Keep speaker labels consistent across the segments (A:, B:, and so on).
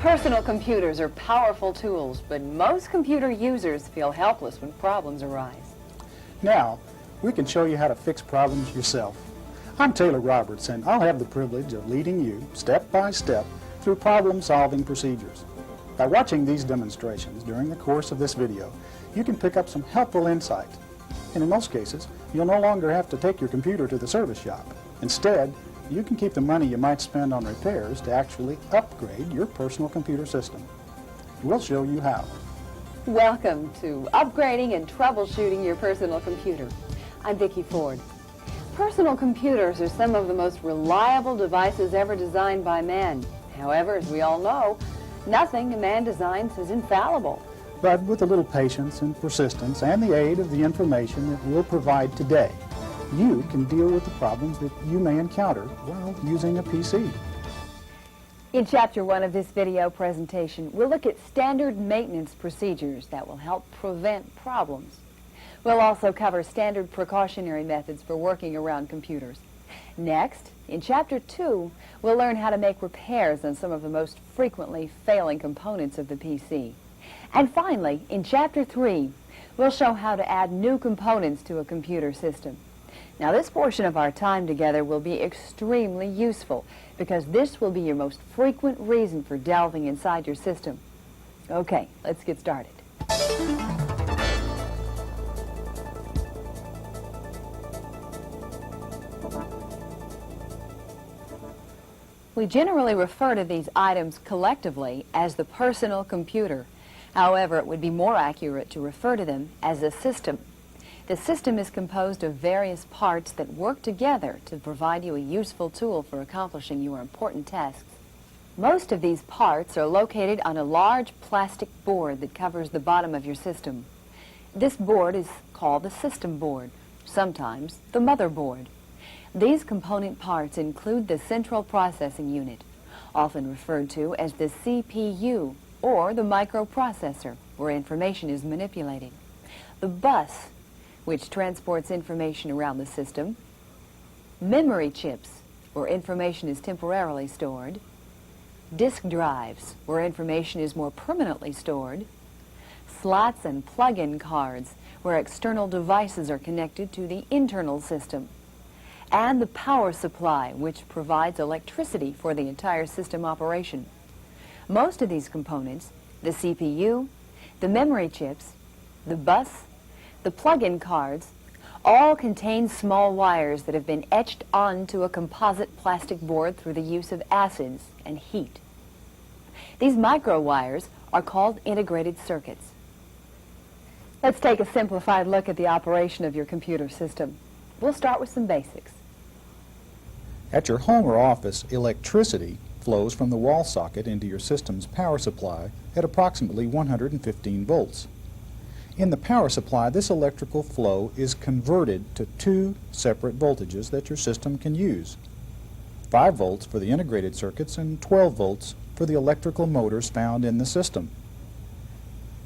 A: Personal computers are powerful tools, but most computer users feel helpless when problems arise.
B: Now, we can show you how to fix problems yourself. I'm Taylor Roberts, and I'll have the privilege of leading you step by step through problem-solving procedures. By watching these demonstrations during the course of this video, you can pick up some helpful insight. And in most cases, you'll no longer have to take your computer to the service shop. Instead, you can keep the money you might spend on repairs to actually upgrade your personal computer system. We'll show you how.
A: Welcome to Upgrading and Troubleshooting Your Personal Computer. I'm Vicki Ford. Personal computers are some of the most reliable devices ever designed by man. However, as we all know, nothing a man designs is infallible.
B: But with a little patience and persistence and the aid of the information that we'll provide today, you can deal with the problems that you may encounter while using a PC.
A: In Chapter 1 of this video presentation, we'll look at standard maintenance procedures that will help prevent problems. We'll also cover standard precautionary methods for working around computers. Next, in Chapter 2, we'll learn how to make repairs on some of the most frequently failing components of the PC. And finally, in Chapter 3, we'll show how to add new components to a computer system. Now, this portion of our time together will be extremely useful because this will be your most frequent reason for delving inside your system. Okay, let's get started. We generally refer to these items collectively as the personal computer. However, it would be more accurate to refer to them as a system. The system is composed of various parts that work together to provide you a useful tool for accomplishing your important tasks. Most of these parts are located on a large plastic board that covers the bottom of your system. This board is called the system board, sometimes the motherboard. These component parts include the central processing unit, often referred to as the CPU, or the microprocessor, where information is manipulated, the bus, which transports information around the system, memory chips, where information is temporarily stored, disk drives, where information is more permanently stored, slots and plug-in cards, where external devices are connected to the internal system, and the power supply, which provides electricity for the entire system operation. Most of these components, the CPU, the memory chips, the bus, the plug-in cards, all contain small wires that have been etched onto a composite plastic board through the use of acids and heat. These micro wires are called integrated circuits. Let's take a simplified look at the operation of your computer system. We'll start with some basics.
B: At your home or office, electricity flows from the wall socket into your system's power supply at approximately 115 volts. In the power supply, this electrical flow is converted to two separate voltages that your system can use. 5 volts for the integrated circuits and 12 volts for the electrical motors found in the system.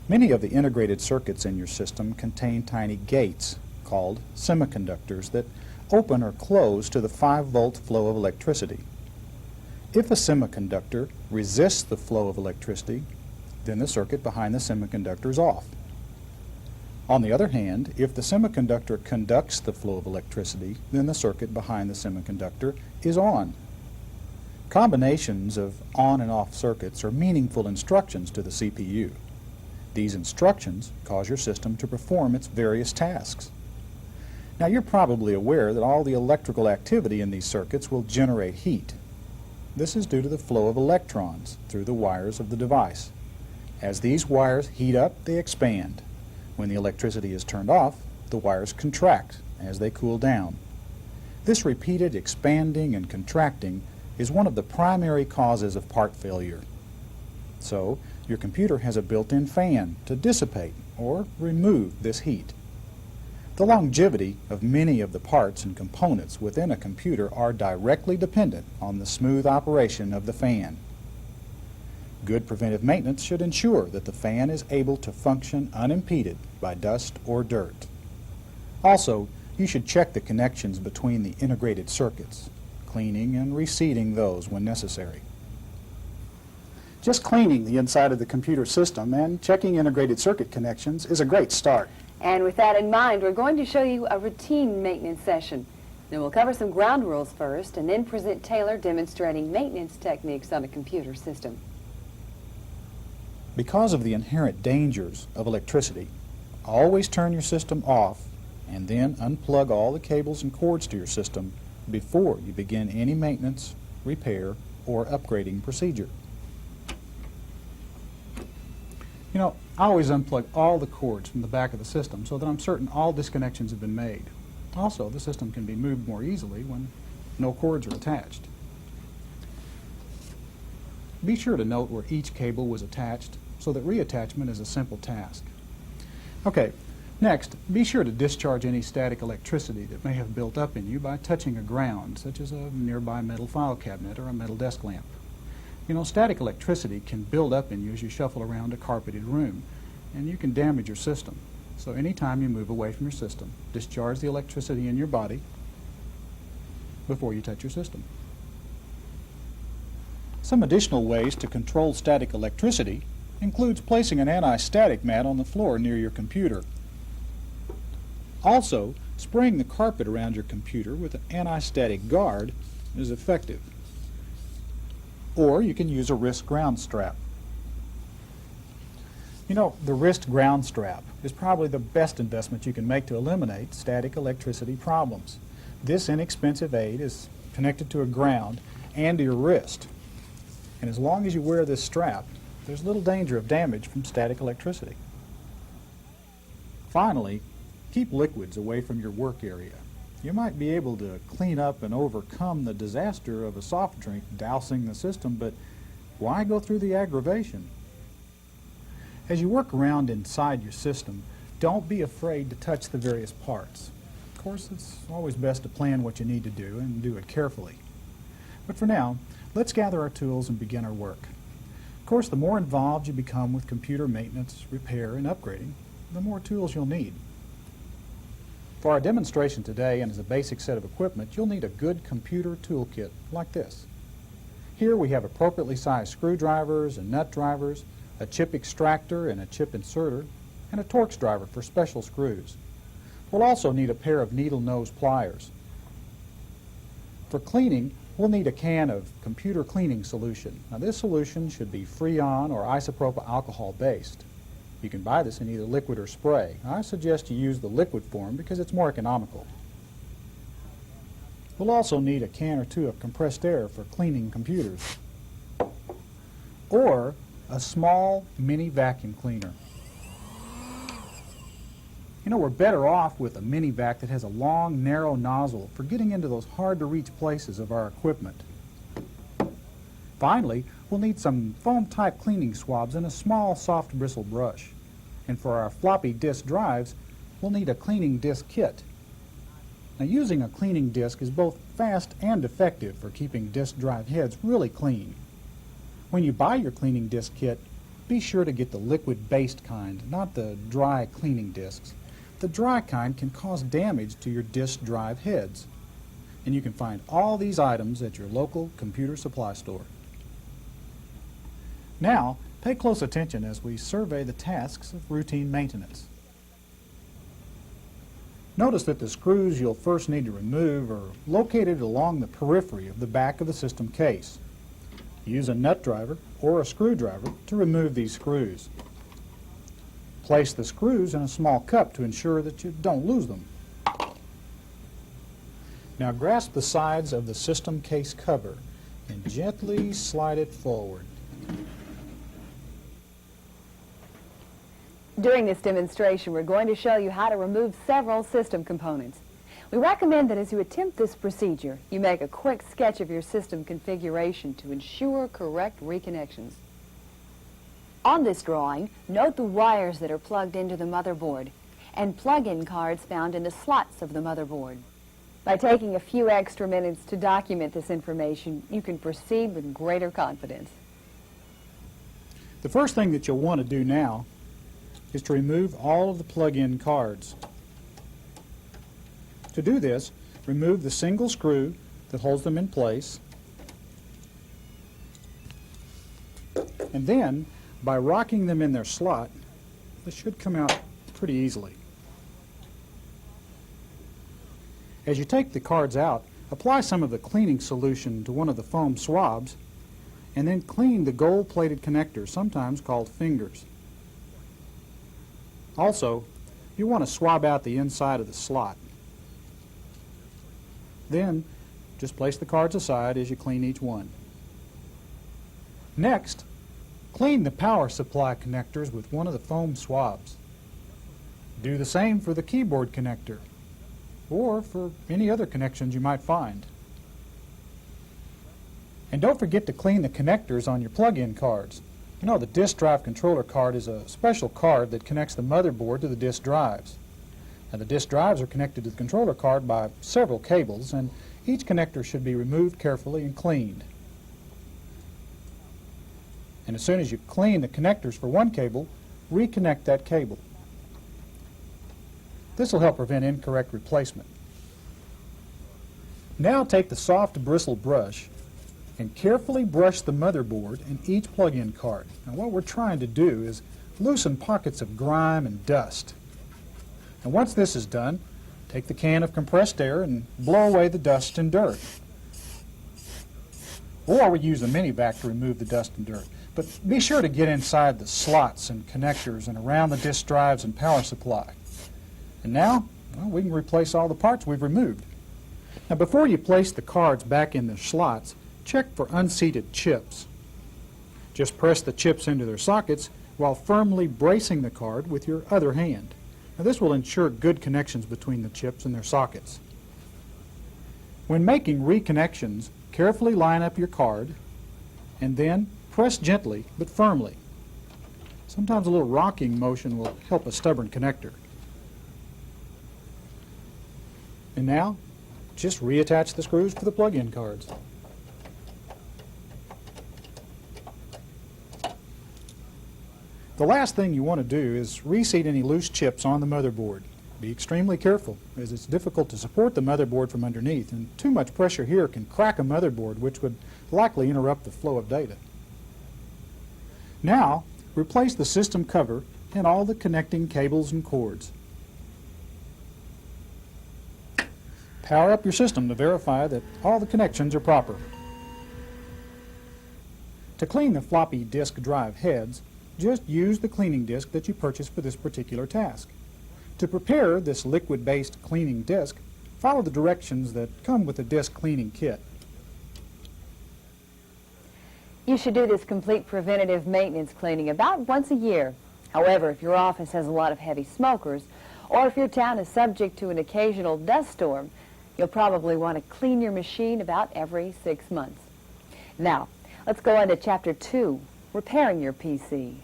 B: Many of the integrated circuits in your system contain tiny gates called semiconductors that open or close to the 5-volt flow of electricity. If a semiconductor resists the flow of electricity, then the circuit behind the semiconductor is off. On the other hand, if the semiconductor conducts the flow of electricity, then the circuit behind the semiconductor is on. Combinations of on and off circuits are meaningful instructions to the CPU. These instructions cause your system to perform its various tasks. Now, you're probably aware that all the electrical activity in these circuits will generate heat. This is due to the flow of electrons through the wires of the device. As these wires heat up, they expand. When the electricity is turned off, the wires contract as they cool down. This repeated expanding and contracting is one of the primary causes of part failure. So, your computer has a built-in fan to dissipate or remove this heat. The longevity of many of the parts and components within a computer are directly dependent on the smooth operation of the fan. Good preventive maintenance should ensure that the fan is able to function unimpeded by dust or dirt. Also, you should check the connections between the integrated circuits, cleaning and reseating those when necessary. Just cleaning the inside of the computer system and checking integrated circuit connections is a great start.
A: And with that in mind, we're going to show you a routine maintenance session. Then we'll cover some ground rules first and then present Taylor demonstrating maintenance techniques on a computer system.
B: Because of the inherent dangers of electricity, always turn your system off and then unplug all the cables and cords to your system before you begin any maintenance, repair, or upgrading procedure. You know, I always unplug all the cords from the back of the system so that I'm certain all disconnections have been made. Also, the system can be moved more easily when no cords are attached. Be sure to note where each cable was attached so that reattachment is a simple task. Okay, next, be sure to discharge any static electricity that may have built up in you by touching a ground, such as a nearby metal file cabinet or a metal desk lamp. You know, static electricity can build up in you as you shuffle around a carpeted room, and you can damage your system. So anytime you move away from your system, discharge the electricity in your body before you touch your system. Some additional ways to control static electricity includes placing an anti-static mat on the floor near your computer. Also, spraying the carpet around your computer with an anti-static guard is effective. Or you can use a wrist ground strap. You know, the wrist ground strap is probably the best investment you can make to eliminate static electricity problems. This inexpensive aid is connected to a ground and to your wrist. And as long as you wear this strap, there's little danger of damage from static electricity. Finally, keep liquids away from your work area. You might be able to clean up and overcome the disaster of a soft drink dousing the system, but why go through the aggravation? As you work around inside your system, don't be afraid to touch the various parts. Of course, it's always best to plan what you need to do and do it carefully. But for now, let's gather our tools and begin our work. Of course, the more involved you become with computer maintenance, repair, and upgrading, the more tools you'll need. For our demonstration today, and as a basic set of equipment, you'll need a good computer toolkit like this. Here we have appropriately sized screwdrivers and nut drivers, a chip extractor and a chip inserter, and a Torx driver for special screws. We'll also need a pair of needle nose pliers. For cleaning, we'll need a can of computer cleaning solution. Now this solution should be Freon or isopropyl alcohol based. You can buy this in either liquid or spray. I suggest you use the liquid form because it's more economical. We'll also need a can or two of compressed air for cleaning computers, or a small mini vacuum cleaner. You know, we're better off with a mini vac that has a long, narrow nozzle for getting into those hard-to-reach places of our equipment. Finally, we'll need some foam-type cleaning swabs and a small, soft bristle brush. And for our floppy disk drives, we'll need a cleaning disk kit. Now, using a cleaning disk is both fast and effective for keeping disk drive heads really clean. When you buy your cleaning disk kit, be sure to get the liquid-based kind, not the dry cleaning disks. The dry kind can cause damage to your disk drive heads. And you can find all these items at your local computer supply store. Now, pay close attention as we survey the tasks of routine maintenance. Notice that the screws you'll first need to remove are located along the periphery of the back of the system case. Use a nut driver or a screwdriver to remove these screws. Place the screws in a small cup to ensure that you don't lose them. Now grasp the sides of the system case cover and gently slide it forward.
A: During this demonstration, we're going to show you how to remove several system components. We recommend that as you attempt this procedure, you make a quick sketch of your system configuration to ensure correct reconnections. On this drawing, note the wires that are plugged into the motherboard and plug-in cards found in the slots of the motherboard. By taking a few extra minutes to document this information, you can proceed with greater confidence.
B: The first thing that you'll want to do now is to remove all of the plug-in cards. To do this, remove the single screw that holds them in place. And then, by rocking them in their slot, this should come out pretty easily. As you take the cards out, apply some of the cleaning solution to one of the foam swabs, and then clean the gold-plated connectors, sometimes called fingers. Also, you want to swab out the inside of the slot. Then, just place the cards aside as you clean each one. Next, clean the power supply connectors with one of the foam swabs. Do the same for the keyboard connector, or for any other connections you might find. And don't forget to clean the connectors on your plug-in cards. You know, the disk drive controller card is a special card that connects the motherboard to the disk drives. Now, the disk drives are connected to the controller card by several cables, and each connector should be removed carefully and cleaned. And as soon as you clean the connectors for one cable, reconnect that cable. This will help prevent incorrect replacement. Now take the soft bristle brush and carefully brush the motherboard and each plug-in card. Now, what we're trying to do is loosen pockets of grime and dust. And once this is done, take the can of compressed air and blow away the dust and dirt. Or we use a mini vac to remove the dust and dirt. But be sure to get inside the slots and connectors and around the disk drives and power supply. And now, well, we can replace all the parts we've removed. Now, before you place the cards back in their slots, check for unseated chips. Just press the chips into their sockets while firmly bracing the card with your other hand. Now, this will ensure good connections between the chips and their sockets. When making reconnections, carefully line up your card and then press gently but firmly. Sometimes a little rocking motion will help a stubborn connector. And now, just reattach the screws to the plug-in cards. The last thing you want to do is reseat any loose chips on the motherboard. Be extremely careful, as it's difficult to support the motherboard from underneath, and too much pressure here can crack a motherboard, which would likely interrupt the flow of data. Now, replace the system cover and all the connecting cables and cords. Power up your system to verify that all the connections are proper. To clean the floppy disk drive heads, just use the cleaning disk that you purchased for this particular task. To prepare this liquid-based cleaning disk, follow the directions that come with the disk cleaning kit.
A: You should do this complete preventative maintenance cleaning about once a year. However, if your office has a lot of heavy smokers, or if your town is subject to an occasional dust storm, you'll probably want to clean your machine about every 6 months. Now, let's go on to Chapter 2, Repairing Your PC.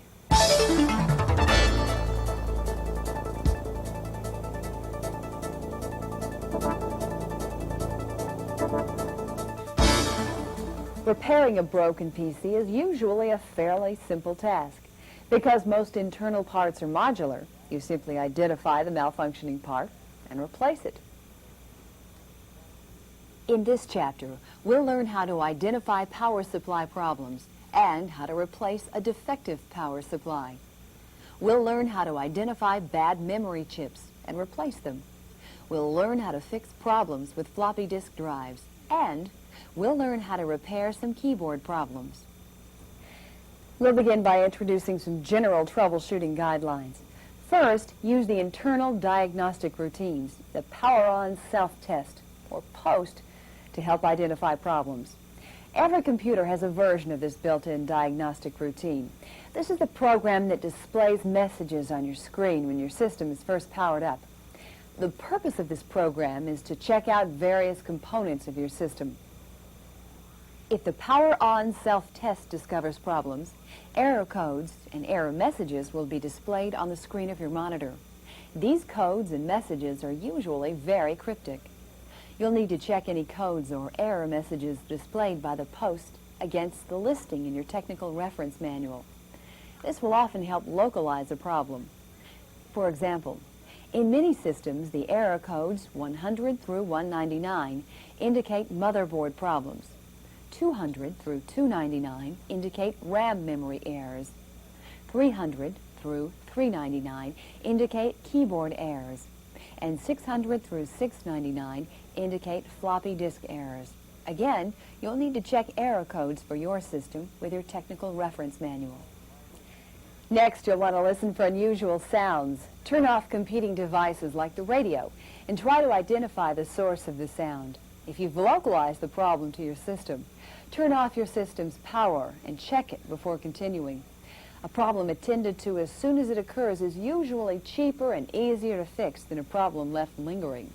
A: Repairing a broken PC is usually a fairly simple task. Because most internal parts are modular, you simply identify the malfunctioning part and replace it. In this chapter, we'll learn how to identify power supply problems and how to replace a defective power supply. We'll learn how to identify bad memory chips and replace them. We'll learn how to fix problems with floppy disk drives, and we'll learn how to repair some keyboard problems. We'll begin by introducing some general troubleshooting guidelines. First, use the internal diagnostic routines, the power-on self-test, or POST, to help identify problems. Every computer has a version of this built-in diagnostic routine. This is the program that displays messages on your screen when your system is first powered up. The purpose of this program is to check out various components of your system. If the power-on self-test discovers problems, error codes and error messages will be displayed on the screen of your monitor. These codes and messages are usually very cryptic. You'll need to check any codes or error messages displayed by the POST against the listing in your technical reference manual. This will often help localize a problem. For example, in many systems, the error codes 100 through 199 indicate motherboard problems. 200 through 299 indicate RAM memory errors. 300 through 399 indicate keyboard errors. And 600 through 699 indicate floppy disk errors. Again, you'll need to check error codes for your system with your technical reference manual. Next, you'll want to listen for unusual sounds. Turn off competing devices like the radio and try to identify the source of the sound. If you've localized the problem to your system, turn off your system's power and check it before continuing. A problem attended to as soon as it occurs is usually cheaper and easier to fix than a problem left lingering.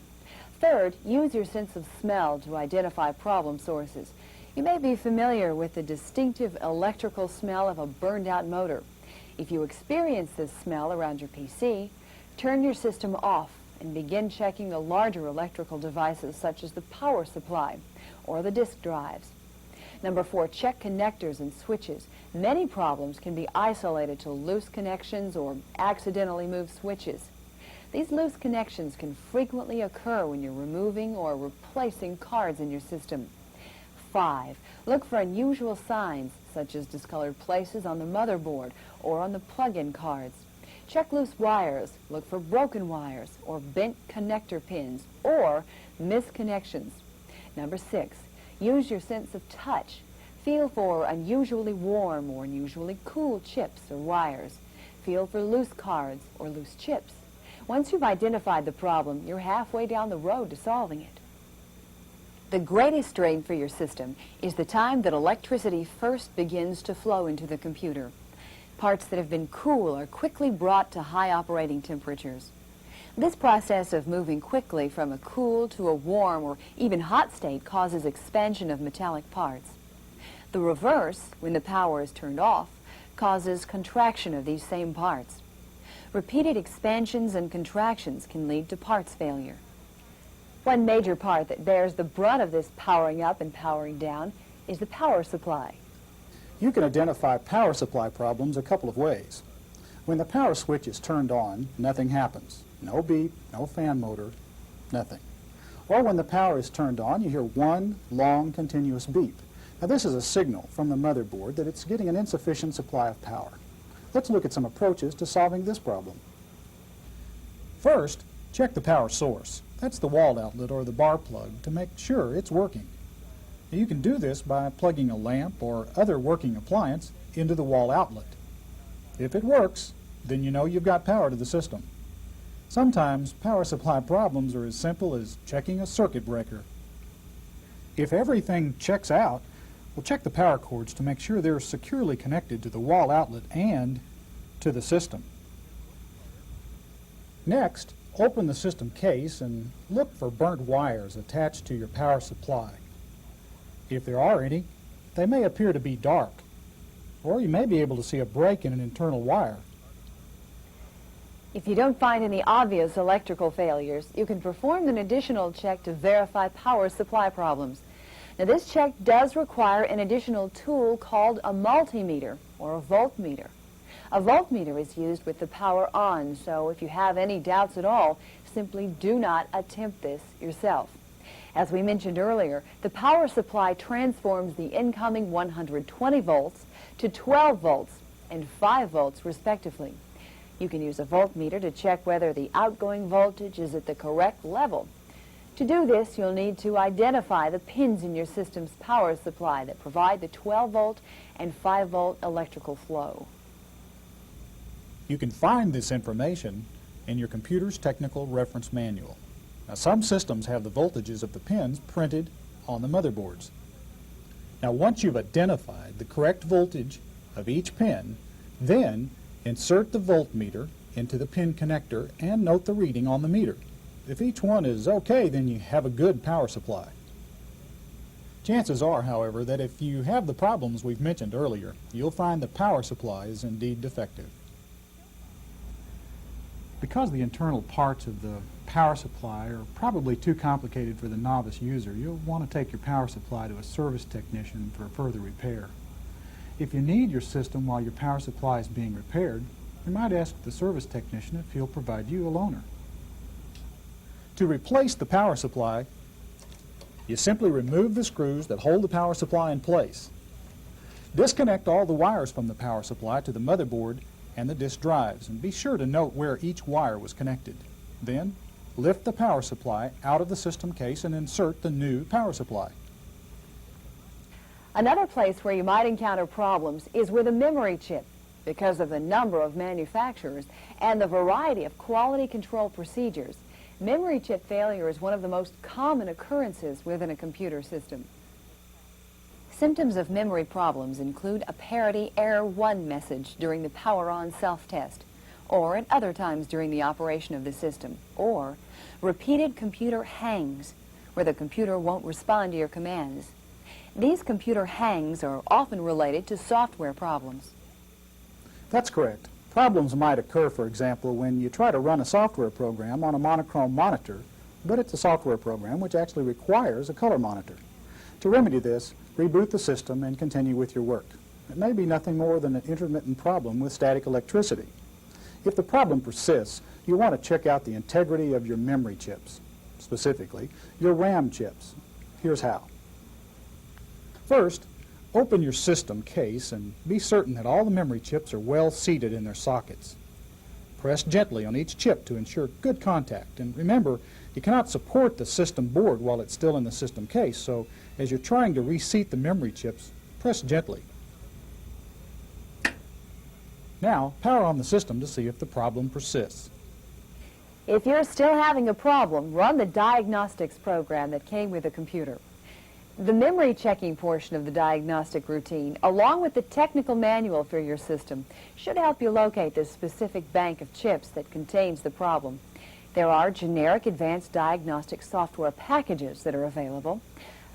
A: Third, use your sense of smell to identify problem sources. You may be familiar with the distinctive electrical smell of a burned-out motor. If you experience this smell around your PC, turn your system off and begin checking the larger electrical devices such as the power supply or the disk drives. Number 4, check connectors and switches. Many problems can be isolated to loose connections or accidentally moved switches. These loose connections can frequently occur when you're removing or replacing cards in your system. 5, look for unusual signs such as discolored places on the motherboard or on the plug-in cards. Check loose wires, look for broken wires or bent connector pins or misconnections. Number 6, use your sense of touch. Feel for unusually warm or unusually cool chips or wires. Feel for loose cards or loose chips. Once you've identified the problem, you're halfway down the road to solving it. The greatest strain for your system is the time that electricity first begins to flow into the computer. Parts that have been cool are quickly brought to high operating temperatures. This process of moving quickly from a cool to a warm or even hot state causes expansion of metallic parts. The reverse, when the power is turned off, causes contraction of these same parts. Repeated expansions and contractions can lead to parts failure. One major part that bears the brunt of this powering up and powering down is the power supply.
B: You can identify power supply problems a couple of ways. When the power switch is turned on, nothing happens. No beep, no fan motor, nothing. Or when the power is turned on, you hear one long continuous beep. Now this is a signal from the motherboard that it's getting an insufficient supply of power. Let's look at some approaches to solving this problem. First, check the power source. That's the wall outlet or the bar plug to make sure it's working. Now, you can do this by plugging a lamp or other working appliance into the wall outlet. If it works, then you know you've got power to the system. Sometimes power supply problems are as simple as checking a circuit breaker. If everything checks out, we'll check the power cords to make sure they're securely connected to the wall outlet and to the system. Next, open the system case and look for burnt wires attached to your power supply. If there are any, they may appear to be dark, or you may be able to see a break in an internal wire.
A: If you don't find any obvious electrical failures, you can perform an additional check to verify power supply problems. Now, this check does require an additional tool called a multimeter or a voltmeter. A voltmeter is used with the power on, so if you have any doubts at all, simply do not attempt this yourself. As we mentioned earlier, the power supply transforms the incoming 120 volts to 12 volts and 5 volts respectively. You can use a voltmeter to check whether the outgoing voltage is at the correct level. To do this, you'll need to identify the pins in your system's power supply that provide the 12 volt and 5 volt electrical flow.
B: You can find this information in your computer's technical reference manual. Now, some systems have the voltages of the pins printed on the motherboards. Now, once you've identified the correct voltage of each pin, then insert the voltmeter into the pin connector and note the reading on the meter. If each one is okay, then you have a good power supply. Chances are, however, that if you have the problems we've mentioned earlier, you'll find the power supply is indeed defective. Because the internal parts of the power supply are probably too complicated for the novice user, you'll want to take your power supply to a service technician for further repair. If you need your system while your power supply is being repaired, you might ask the service technician if he'll provide you a loaner. To replace the power supply, You simply remove the screws that hold the power supply in place. Disconnect all the wires from the power supply to the motherboard and the disk drives, and be sure to note where each wire was connected. Then, lift the power supply out of the system case and insert the new power supply.
A: Another place where you might encounter problems is with a memory chip. Because of the number of manufacturers and the variety of quality control procedures, memory chip failure is one of the most common occurrences within a computer system. Symptoms of memory problems include a parity error 1 message during the power on self-test, or at other times during the operation of the system, or repeated computer hangs, where the computer won't respond to your commands. These computer hangs are often related to software problems.
B: That's correct. Problems might occur, for example, when you try to run a software program on a monochrome monitor, but it's a software program which actually requires a color monitor. To remedy this, reboot the system and continue with your work. It may be nothing more than an intermittent problem with static electricity. If the problem persists, you want to check out the integrity of your memory chips, specifically your RAM chips. Here's how. First, open your system case and be certain that all the memory chips are well seated in their sockets. Press gently on each chip to ensure good contact, and remember, you cannot support the system board while it's still in the system case, so as you're trying to reseat the memory chips, press gently. Now, power on the system to see if the problem persists.
A: If you're still having a problem, run the diagnostics program that came with the computer. The memory checking portion of the diagnostic routine, along with the technical manual for your system, should help you locate the specific bank of chips that contains the problem. There are generic advanced diagnostic software packages that are available.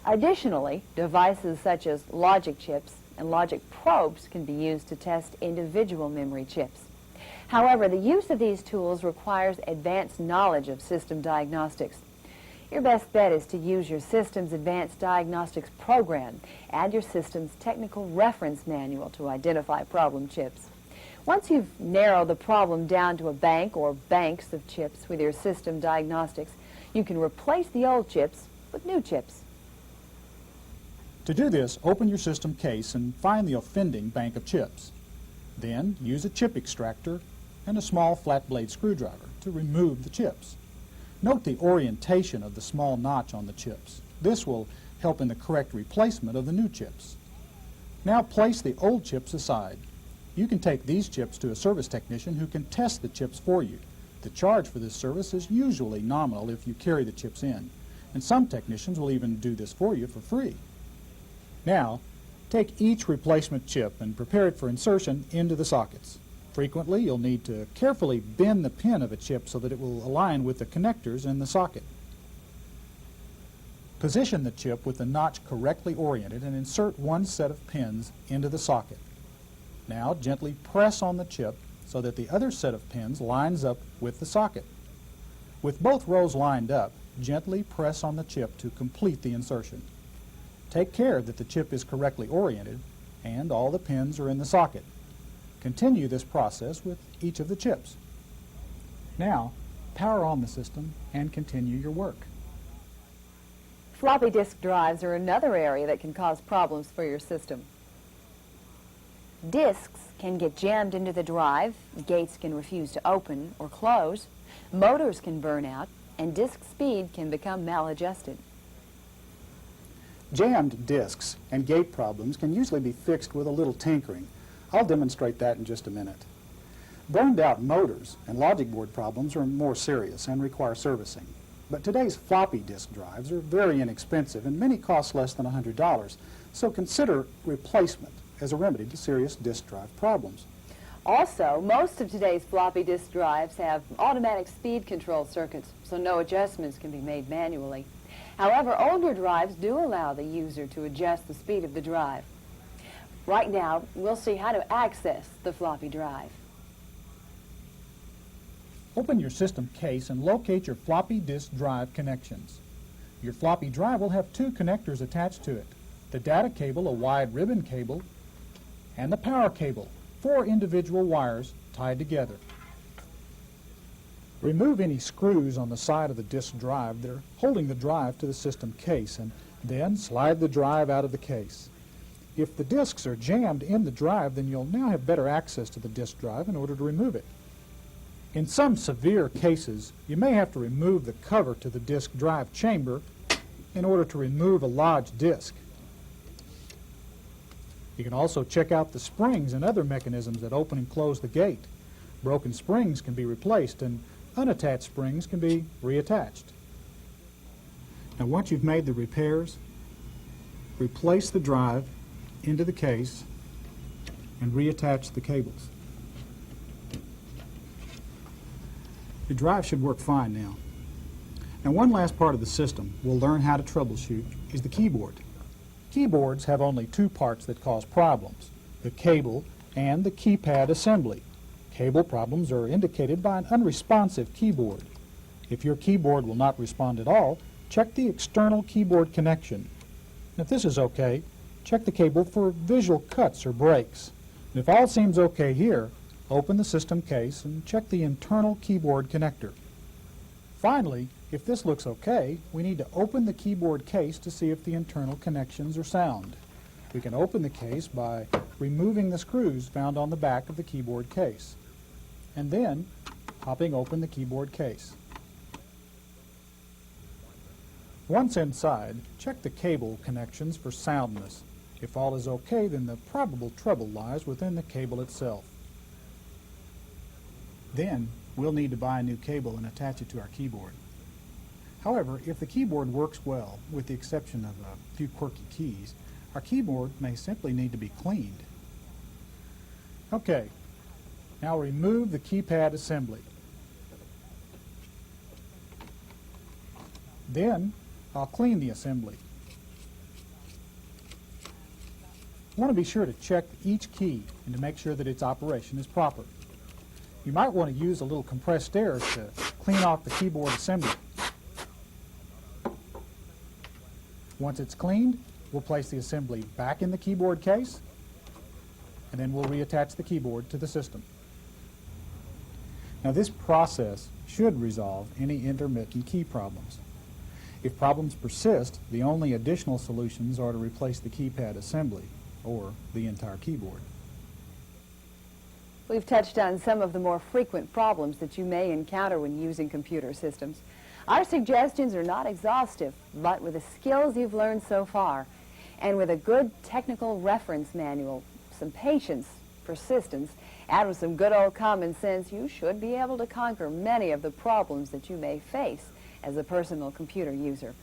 A: Additionally, devices such as logic chips and logic probes can be used to test individual memory chips. However, the use of these tools requires advanced knowledge of system diagnostics. Your best bet is to use your system's advanced diagnostics program and your system's technical reference manual to identify problem chips. Once you've narrowed the problem down to a bank or banks of chips with your system diagnostics, you can replace the old chips with new chips.
B: To do this, open your system case and find the offending bank of chips. Then, use a chip extractor and a small flat blade screwdriver to remove the chips. Note the orientation of the small notch on the chips. This will help in the correct replacement of the new chips. Now place the old chips aside. You can take these chips to a service technician who can test the chips for you. The charge for this service is usually nominal if you carry the chips in, and some technicians will even do this for you for free. Now, take each replacement chip and prepare it for insertion into the sockets. Frequently, you'll need to carefully bend the pin of a chip so that it will align with the connectors in the socket. Position the chip with the notch correctly oriented and insert one set of pins into the socket. Now, gently press on the chip so that the other set of pins lines up with the socket. With both rows lined up, gently press on the chip to complete the insertion. Take care that the chip is correctly oriented and all the pins are in the socket. Continue this process with each of the chips. Now, power on the system and continue your work.
A: Floppy disk drives are another area that can cause problems for your system. Disks can get jammed into the drive, gates can refuse to open or close, motors can burn out, and disk speed can become maladjusted.
B: Jammed disks and gate problems can usually be fixed with a little tinkering. I'll demonstrate that in just a minute. Burned out motors and logic board problems are more serious and require servicing. But today's floppy disk drives are very inexpensive and many cost less than $100, so consider replacement as a remedy to serious disk drive problems.
A: Also, most of today's floppy disk drives have automatic speed control circuits, so no adjustments can be made manually. However, older drives do allow the user to adjust the speed of the drive. Right now, we'll see how to access the floppy drive.
B: Open your system case and locate your floppy disk drive connections. Your floppy drive will have two connectors attached to it: the data cable, a wide ribbon cable, and the power cable, 4 individual wires tied together. Remove any screws on the side of the disk drive that are holding the drive to the system case, and then slide the drive out of the case. If the disks are jammed in the drive, then you'll now have better access to the disk drive in order to remove it. In some severe cases, you may have to remove the cover to the disk drive chamber in order to remove a lodged disk. You can also check out the springs and other mechanisms that open and close the gate. Broken springs can be replaced, and unattached springs can be reattached. Now, once you've made the repairs, replace the drive into the case and reattach the cables. The drive should work fine now. Now, one last part of the system we'll learn how to troubleshoot is the keyboard. Keyboards have only two parts that cause problems: the cable and the keypad assembly. Cable problems are indicated by an unresponsive keyboard. If your keyboard will not respond at all, check the external keyboard connection. If this is okay, check the cable for visual cuts or breaks. And if all seems okay here, open the system case and check the internal keyboard connector. Finally, if this looks okay, we need to open the keyboard case to see if the internal connections are sound. We can open the case by removing the screws found on the back of the keyboard case, and then popping open the keyboard case. Once inside, check the cable connections for soundness. If all is okay, then the probable trouble lies within the cable itself. Then we'll need to buy a new cable and attach it to our keyboard. However, if the keyboard works well, with the exception of a few quirky keys, our keyboard may simply need to be cleaned. Okay, now remove the keypad assembly. Then I'll clean the assembly. You want to be sure to check each key and to make sure that its operation is proper. You might want to use a little compressed air to clean off the keyboard assembly. Once it's cleaned, we'll place the assembly back in the keyboard case, and then we'll reattach the keyboard to the system. Now, this process should resolve any intermittent key problems. If problems persist, the only additional solutions are to replace the keypad assembly or the entire keyboard.
A: We've touched on some of the more frequent problems that you may encounter when using computer systems. Our suggestions are not exhaustive, but with the skills you've learned so far, and with a good technical reference manual, some patience, persistence, and with some good old common sense, you should be able to conquer many of the problems that you may face as a personal computer user.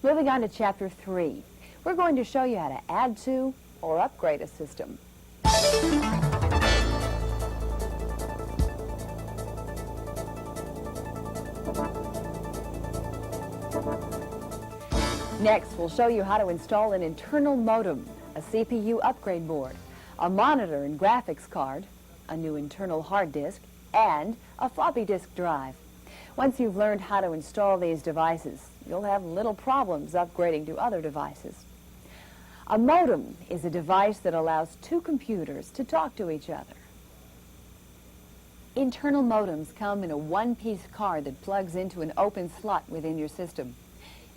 A: Moving on to Chapter 3, we're going to show you how to add to or upgrade a system. Next, we'll show you how to install an internal modem, a CPU upgrade board, a monitor and graphics card, a new internal hard disk, and a floppy disk drive. Once you've learned how to install these devices, you'll have little problems upgrading to other devices. A modem is a device that allows two computers to talk to each other. Internal modems come in a one-piece card that plugs into an open slot within your system.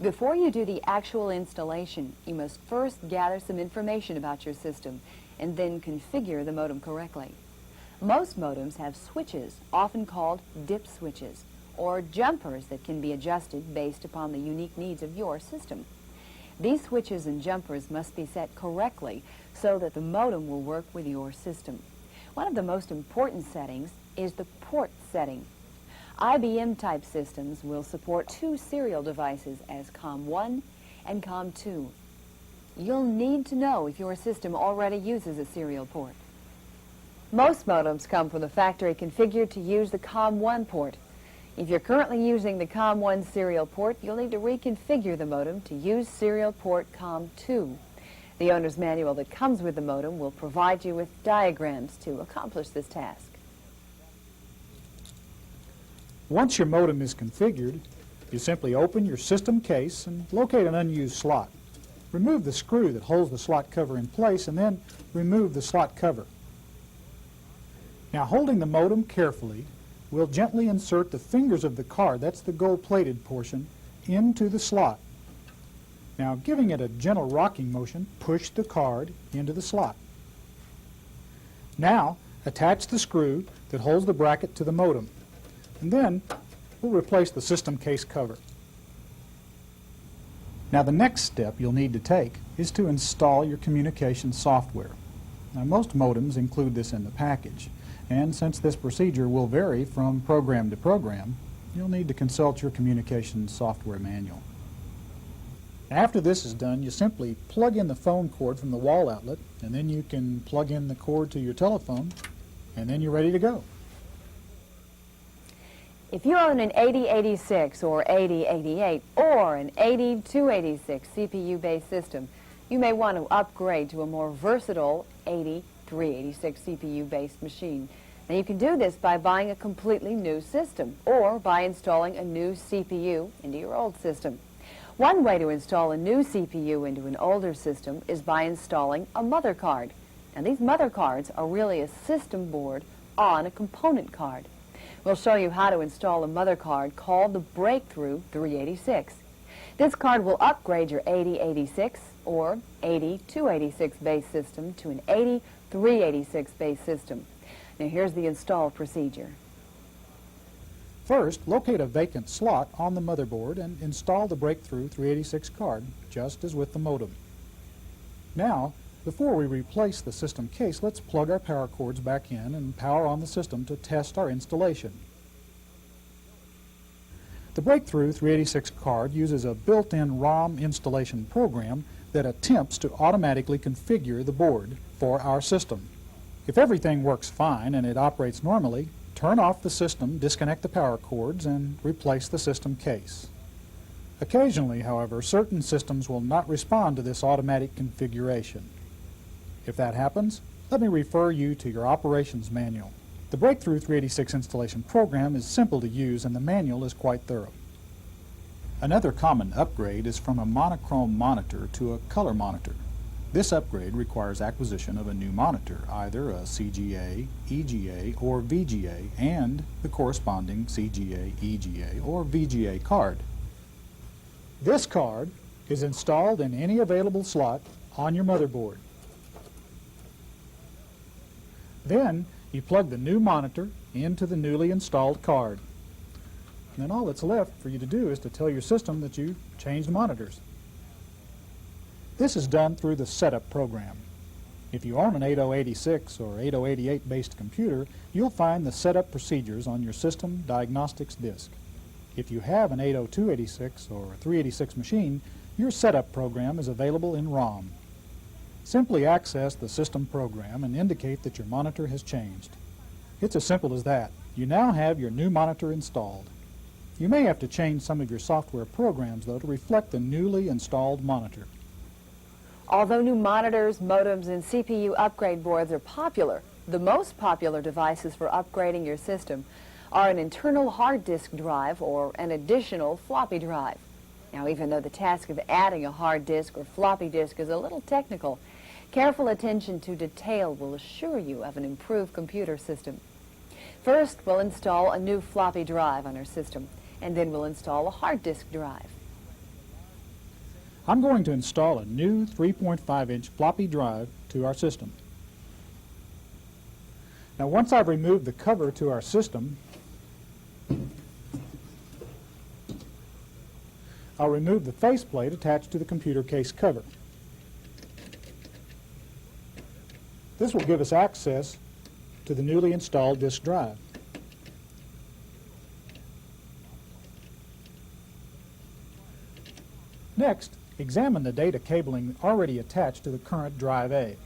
A: Before you do the actual installation, you must first gather some information about your system and then configure the modem correctly. Most modems have switches, often called dip switches, or jumpers that can be adjusted based upon the unique needs of your system. These switches and jumpers must be set correctly so that the modem will work with your system. One of the most important settings is the port setting. IBM-type systems will support two serial devices as COM1 and COM2. You'll need to know if your system already uses a serial port. Most modems come from the factory configured to use the COM1 port. If you're currently using the COM1 serial port, you'll need to reconfigure the modem to use serial port COM2. The owner's manual that comes with the modem will provide you with diagrams to accomplish this task.
B: Once your modem is configured, you simply open your system case and locate an unused slot. Remove the screw that holds the slot cover in place and then remove the slot cover. Now, holding the modem carefully, we'll gently insert the fingers of the card, that's the gold-plated portion, into the slot. Now, giving it a gentle rocking motion, push the card into the slot. Now, attach the screw that holds the bracket to the modem, and then we'll replace the system case cover. Now, the next step you'll need to take is to install your communication software. Now, most modems include this in the package, and since this procedure will vary from program to program, you'll need to consult your communication software manual. After this is done, you simply plug in the phone cord from the wall outlet, and then you can plug in the cord to your telephone, and then you're ready to go.
A: If you own an 8086 or 8088 or an 8286 CPU-based system, you may want to upgrade to a more versatile 8386 CPU-based machine. Now, you can do this by buying a completely new system or by installing a new CPU into your old system. One way to install a new CPU into an older system is by installing a mother card. Now, these mother cards are really a system board on a component card. We'll show you how to install a mother card called the Breakthrough 386. This card will upgrade your 8086 or 8286 base system to an 8386 base system. Now, here's the install procedure.
B: First, locate a vacant slot on the motherboard and install the Breakthrough 386 card, just as with the modem. Now, before we replace the system case, let's plug our power cords back in and power on the system to test our installation. The Breakthrough 386 card uses a built-in ROM installation program that attempts to automatically configure the board for our system. If everything works fine and it operates normally, turn off the system, disconnect the power cords, and replace the system case. Occasionally, however, certain systems will not respond to this automatic configuration. If that happens, let me refer you to your operations manual. The Breakthrough 386 installation program is simple to use and the manual is quite thorough. Another common upgrade is from a monochrome monitor to a color monitor. This upgrade requires acquisition of a new monitor, either a CGA, EGA, or VGA, and the corresponding CGA, EGA, or VGA card. This card is installed in any available slot on your motherboard. Then you plug the new monitor into the newly installed card. And then all that's left for you to do is to tell your system that you changed monitors. This is done through the setup program. If you own an 8086 or 8088 based computer, you'll find the setup procedures on your system diagnostics disk. If you have an 80286 or a 386 machine, your setup program is available in ROM. Simply access the system program and indicate that your monitor has changed. It's as simple as that. You now have your new monitor installed. You may have to change some of your software programs, though, to reflect the newly installed monitor.
A: Although new monitors, modems, and CPU upgrade boards are popular, the most popular devices for upgrading your system are an internal hard disk drive or an additional floppy drive. Now, even though the task of adding a hard disk or floppy disk is a little technical, careful attention to detail will assure you of an improved computer system. First, we'll install a new floppy drive on our system, and then we'll install a hard disk drive.
B: I'm going to install a new 3.5-inch floppy drive to our system. Now, once I've removed the cover to our system, I'll remove the faceplate attached to the computer case cover. This will give us access to the newly installed disk drive. Next, examine the data cabling already attached to the current drive A.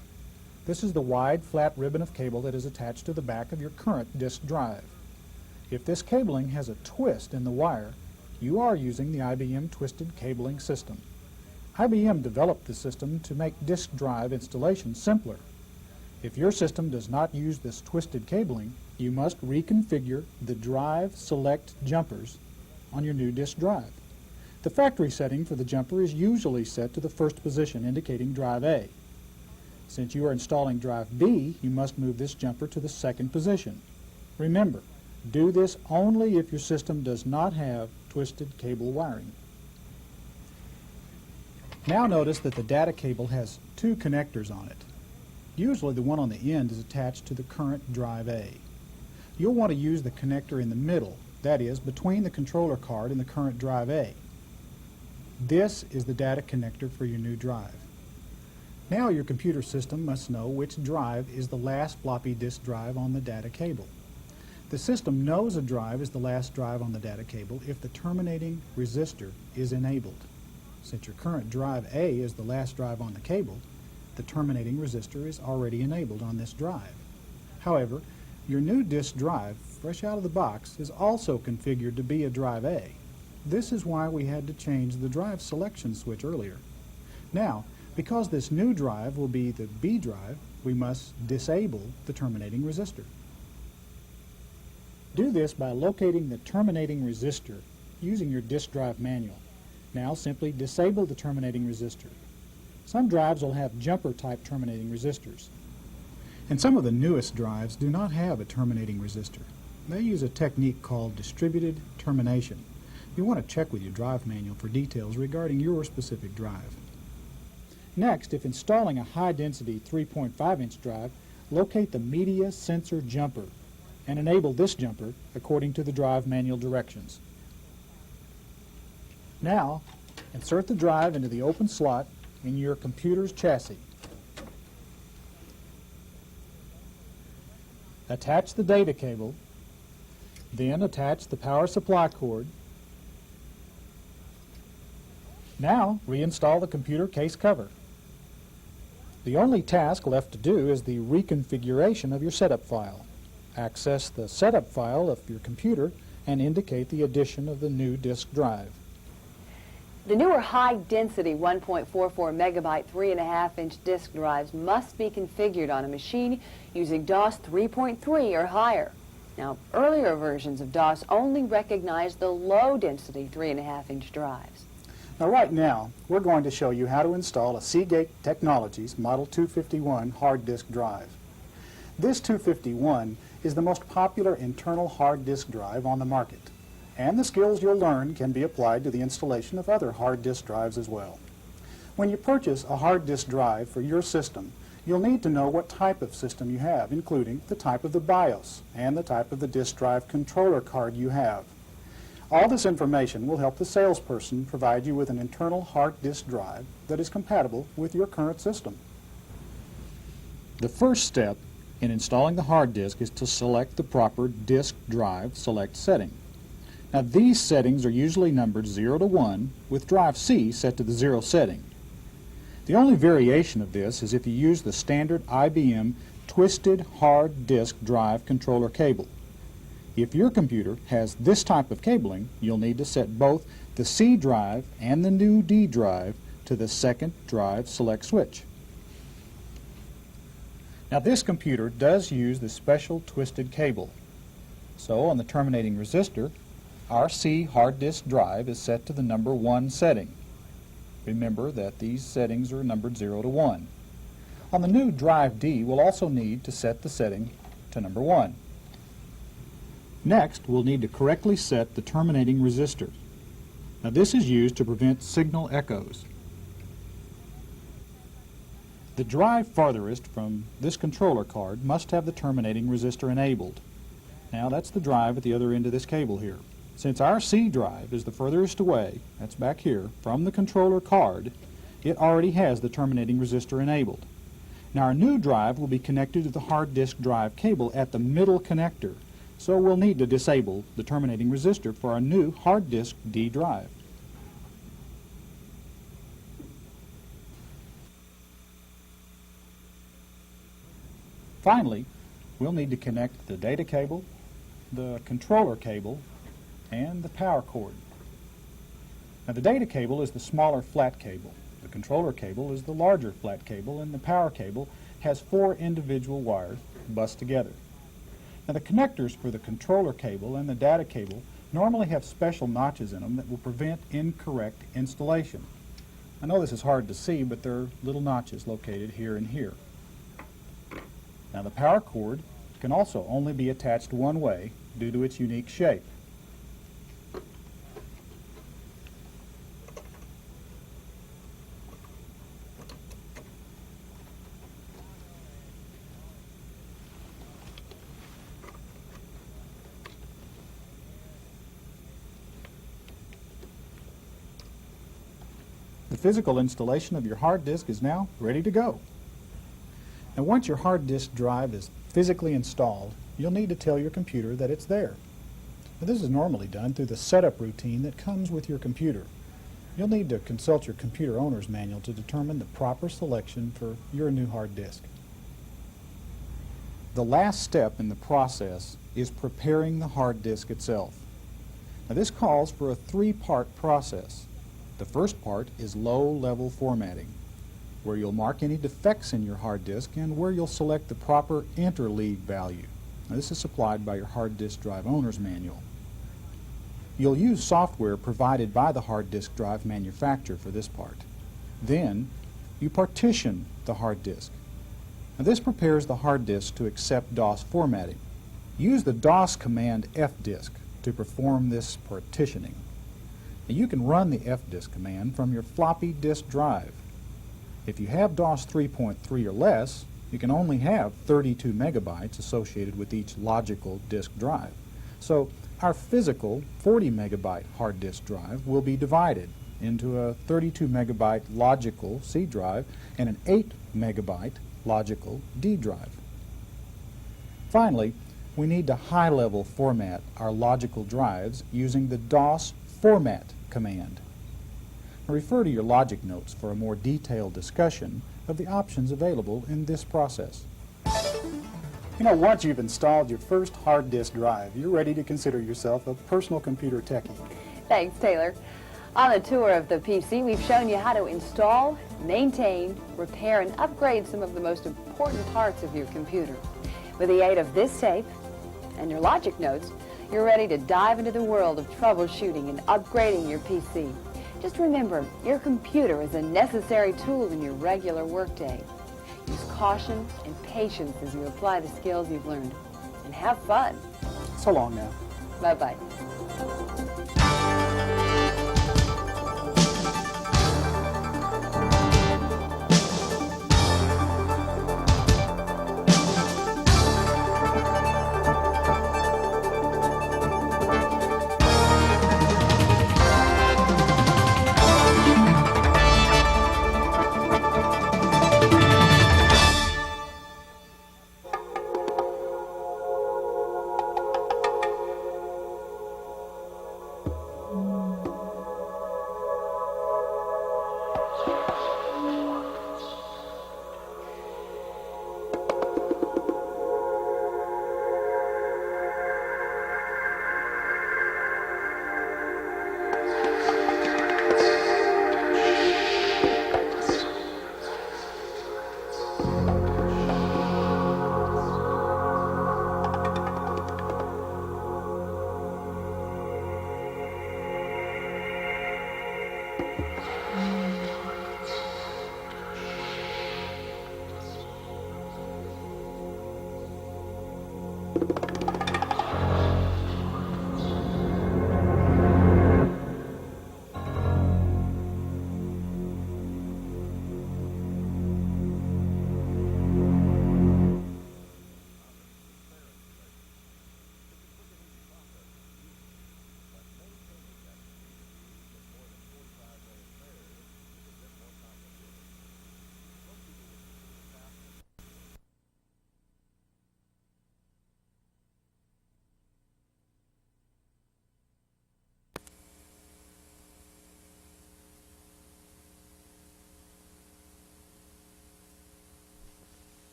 B: This is the wide, flat ribbon of cable that is attached to the back of your current disk drive. If this cabling has a twist in the wire, you are using the IBM Twisted Cabling System. IBM developed the system to make disk drive installation simpler. If your system does not use this twisted cabling, you must reconfigure the drive select jumpers on your new disk drive. The factory setting for the jumper is usually set to the first position, indicating drive A. Since you are installing drive B, you must move this jumper to the second position. Remember, Do this only if your system does not have twisted cable wiring. Now notice that the data cable has two connectors on it. Usually the one on the end is attached to the current drive A. You'll want to use the connector in the middle, that is, between the controller card and the current drive A. This is the data connector for your new drive. Now your computer system must know which drive is the last floppy disk drive on the data cable. The system knows a drive is the last drive on the data cable if the terminating resistor is enabled. Since your current drive A is the last drive on the cable, the terminating resistor is already enabled on this drive. However, your new disk drive, fresh out of the box, is also configured to be a drive A. This is why we had to change the drive selection switch earlier. Now, because this new drive will be the B drive, we must disable the terminating resistor. Do this by locating the terminating resistor using your disk drive manual. Now simply disable the terminating resistor. Some drives will have jumper type terminating resistors. And some of the newest drives do not have a terminating resistor. They use a technique called distributed termination. You want to check with your drive manual for details regarding your specific drive. Next, if installing a high-density 3.5-inch drive, locate the media sensor jumper and enable this jumper according to the drive manual directions. Now, insert the drive into the open slot in your computer's chassis. Attach the data cable, then attach the power supply cord. Now, reinstall the computer case cover. The only task left to do is the reconfiguration of your setup file. Access the setup file of your computer and indicate the addition of the new disk drive.
A: The newer high-density 1.44 megabyte 3.5-inch disk drives must be configured on a machine using DOS 3.3 or higher. Now, earlier versions of DOS only recognized the low-density 3.5-inch drives.
B: Now right now, we're going to show you how to install a Seagate Technologies Model 251 hard disk drive. This 251 is the most popular internal hard disk drive on the market, and the skills you'll learn can be applied to the installation of other hard disk drives as well. When you purchase a hard disk drive for your system, you'll need to know what type of system you have, including the type of the BIOS and the type of the disk drive controller card you have. All this information will help the salesperson provide you with an internal hard disk drive that is compatible with your current system. The first step in installing the hard disk is to select the proper disk drive select setting. Now these settings are usually numbered 0 to 1 with drive C set to the 0 setting. The only variation of this is if you use the standard IBM twisted hard disk drive controller cable. If your computer has this type of cabling, you'll need to set both the C drive and the new D drive to the second drive select switch. Now this computer does use the special twisted cable. So on the terminating resistor, our C hard disk drive is set to the number 1 setting. Remember that these settings are numbered 0 to 1. On the new drive D, we'll also need to set the setting to number 1. Next, we'll need to correctly set the terminating resistor. Now this is used to prevent signal echoes. The drive farthest from this controller card must have the terminating resistor enabled. Now that's the drive at the other end of this cable here. Since our C drive is the furthest away, that's back here, from the controller card, it already has the terminating resistor enabled. Now our new drive will be connected to the hard disk drive cable at the middle connector, so we'll need to disable the terminating resistor for our new hard disk D drive. Finally, we'll need to connect the data cable, the controller cable, and the power cord. Now the data cable is the smaller flat cable, the controller cable is the larger flat cable, and the power cable has 4 individual wires bussed together. Now the connectors for the controller cable and the data cable normally have special notches in them that will prevent incorrect installation. I know this is hard to see, but there are little notches located here and here. Now the power cord can also only be attached one way, due to its unique shape. The physical installation of your hard disk is now ready to go. Now, once your hard disk drive is physically installed, you'll need to tell your computer that it's there. Now, this is normally done through the setup routine that comes with your computer. You'll need to consult your computer owner's manual to determine the proper selection for your new hard disk. The last step in the process is preparing the hard disk itself. Now, this calls for a three-part process. The first part is low-level formatting, where you'll mark any defects in your hard disk and where you'll select the proper interleave value. Now, this is supplied by your hard disk drive owner's manual. You'll use software provided by the hard disk drive manufacturer for this part. Then, you partition the hard disk. Now, this prepares the hard disk to accept DOS formatting. Use the DOS command fdisk to perform this partitioning. Now, you can run the fdisk command from your floppy disk drive. If you have DOS 3.3 or less, you can only have 32 megabytes associated with each logical disk drive. So our physical 40 megabyte hard disk drive will be divided into a 32 megabyte logical C drive and an 8 megabyte logical D drive. Finally, we need to high-level format our logical drives using the DOS format command. Refer to your logic notes for a more detailed discussion of the options available in this process. You know, once you've installed your first hard disk drive, you're ready to consider yourself a personal computer techie.
A: Thanks, Taylor. On a tour of the PC, we've shown you how to install, maintain, repair, and upgrade some of the most important parts of your computer. With the aid of this tape and your logic notes, you're ready to dive into the world of troubleshooting and upgrading your PC. Just remember, your computer is a necessary tool in your regular workday. Use caution and patience as you apply the skills you've learned. And have fun.
B: So long now.
A: Bye-bye.